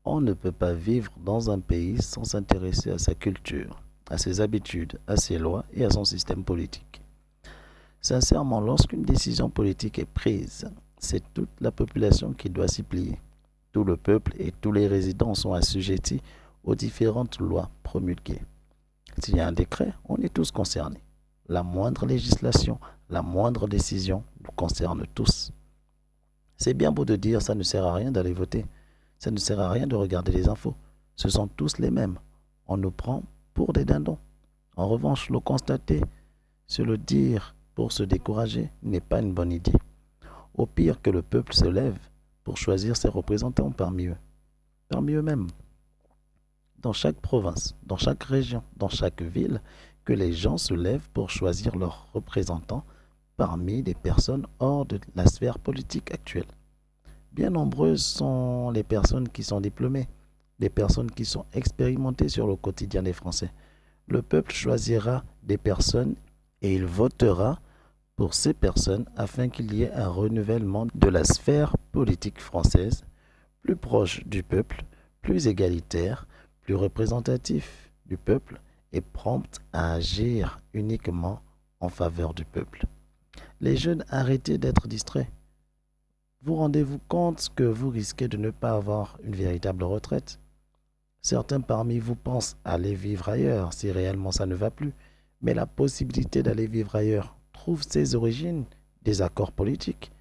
On ne peut pas vivre dans un pays sans s'intéresser à sa culture, à ses habitudes, à ses lois et à son système politique. Sincèrement, lorsqu'une décision politique est prise, c'est toute la population qui doit s'y plier. Tout le peuple et tous les résidents sont assujettis aux différentes lois promulguées. S'il y a un décret, on est tous concernés. La moindre législation, la moindre décision nous concerne tous. C'est bien beau de dire ça ne sert à rien d'aller voter. Ça ne sert à rien de regarder les infos. Ce sont tous les mêmes. On nous prend pour des dindons. En revanche, le constater, se le dire pour se décourager n'est pas une bonne idée. Au pire que le peuple se lève pour choisir ses représentants parmi eux-mêmes. Dans chaque province, dans chaque région, dans chaque ville, que les gens se lèvent pour choisir leurs représentants parmi des personnes hors de la sphère politique actuelle. Bien nombreuses sont les personnes qui sont diplômées, des personnes qui sont expérimentées sur le quotidien des Français. Le peuple choisira des personnes et il votera pour ces personnes afin qu'il y ait un renouvellement de la sphère politique française, plus proche du peuple, plus égalitaire, plus représentatif du peuple et prompte à agir uniquement en faveur du peuple. Les jeunes, arrêtez d'être distraits. Vous rendez-vous compte que vous risquez de ne pas avoir une véritable retraite? Certains parmi vous pensent aller vivre ailleurs si réellement ça ne va plus, mais la possibilité d'aller vivre ailleurs trouve ses origines des accords politiques.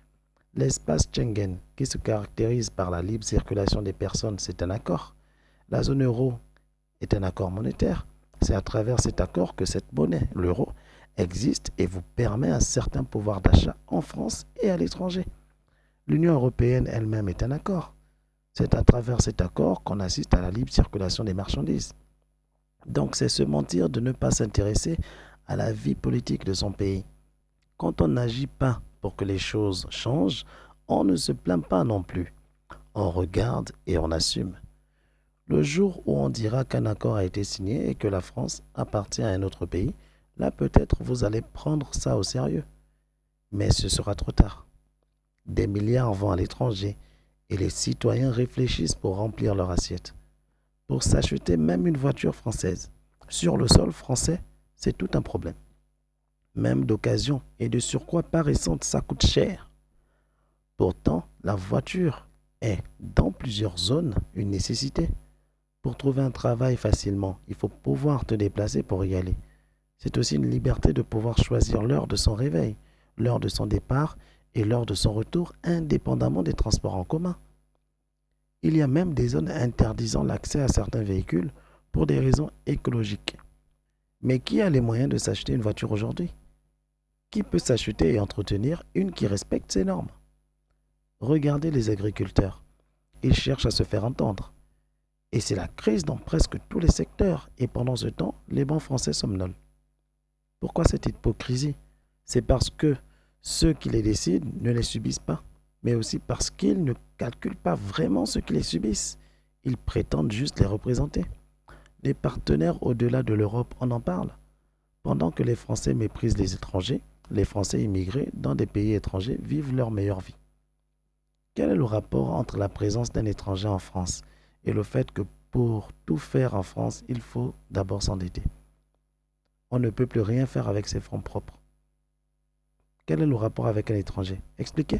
L'espace Schengen, qui se caractérise par la libre circulation des personnes, c'est un accord. La zone euro est un accord monétaire. C'est à travers cet accord que cette monnaie, l'euro, existe et vous permet un certain pouvoir d'achat en France et à l'étranger. L'Union européenne elle-même est un accord. C'est à travers cet accord qu'on assiste à la libre circulation des marchandises. Donc c'est se mentir de ne pas s'intéresser à la vie politique de son pays. Quand on n'agit pas pour que les choses changent, on ne se plaint pas non plus. On regarde et on assume. Le jour où on dira qu'un accord a été signé et que la France appartient à un autre pays, là peut-être vous allez prendre ça au sérieux. Mais ce sera trop tard. Des milliards vont à l'étranger et les citoyens réfléchissent pour remplir leur assiette. Pour s'acheter même une voiture française. Sur le sol français, c'est tout un problème. Même d'occasion et de surcroît pas récente, ça coûte cher. Pourtant, la voiture est, dans plusieurs zones, une nécessité. Pour trouver un travail facilement, il faut pouvoir te déplacer pour y aller. C'est aussi une liberté de pouvoir choisir l'heure de son réveil, l'heure de son départ et l'heure de son retour indépendamment des transports en commun. Il y a même des zones interdisant l'accès à certains véhicules pour des raisons écologiques. Mais qui a les moyens de s'acheter une voiture aujourd'hui? Qui peut s'acheter et entretenir une qui respecte ces normes? Regardez les agriculteurs. Ils cherchent à se faire entendre. Et c'est la crise dans presque tous les secteurs. Et pendant ce temps, les bancs français somnolent. Pourquoi cette hypocrisie? C'est parce que ceux qui les décident ne les subissent pas, mais aussi parce qu'ils ne calculent pas vraiment ceux qui les subissent. Ils prétendent juste les représenter. Les partenaires au-delà de l'Europe en parlent. Pendant que les Français méprisent les étrangers, les Français immigrés dans des pays étrangers vivent leur meilleure vie. Quel est le rapport entre la présence d'un étranger en France et le fait que pour tout faire en France, il faut d'abord s'endetter? On ne peut plus rien faire avec ses fonds propres. Quel est le rapport avec un étranger? Expliquez.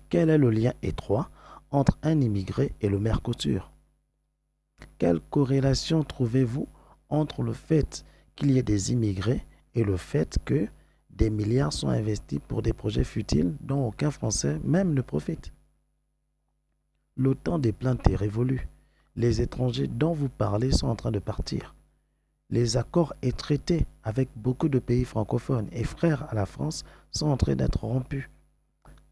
Quel est le lien étroit entre un immigré et le Mercosur? Quelle corrélation trouvez-vous entre le fait qu'il y ait des immigrés et le fait que des milliards sont investis pour des projets futiles dont aucun Français même ne profite? Le temps des plaintes est révolu. Les étrangers dont vous parlez sont en train de partir. Les accords et traités avec beaucoup de pays francophones et frères à la France sont en train d'être rompus.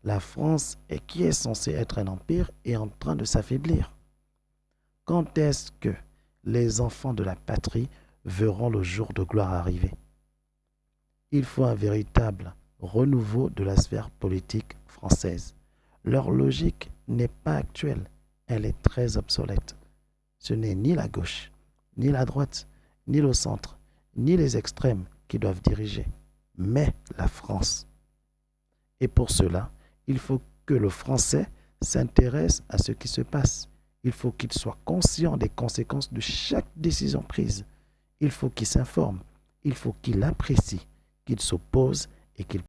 La France, qui est censée être un empire, est en train de s'affaiblir. Quand est-ce que les enfants de la patrie verront le jour de gloire arriver? Il faut un véritable renouveau de la sphère politique française. Leur logique n'est pas actuelle, elle est très obsolète. Ce n'est ni la gauche, ni la droite, ni le centre, ni les extrêmes qui doivent diriger, mais la France. Et pour cela, il faut que le Français s'intéresse à ce qui se passe Il faut qu'il soit conscient des conséquences de chaque décision prise. Il faut qu'il s'informe. Il faut qu'il apprécie, qu'il s'oppose et qu'il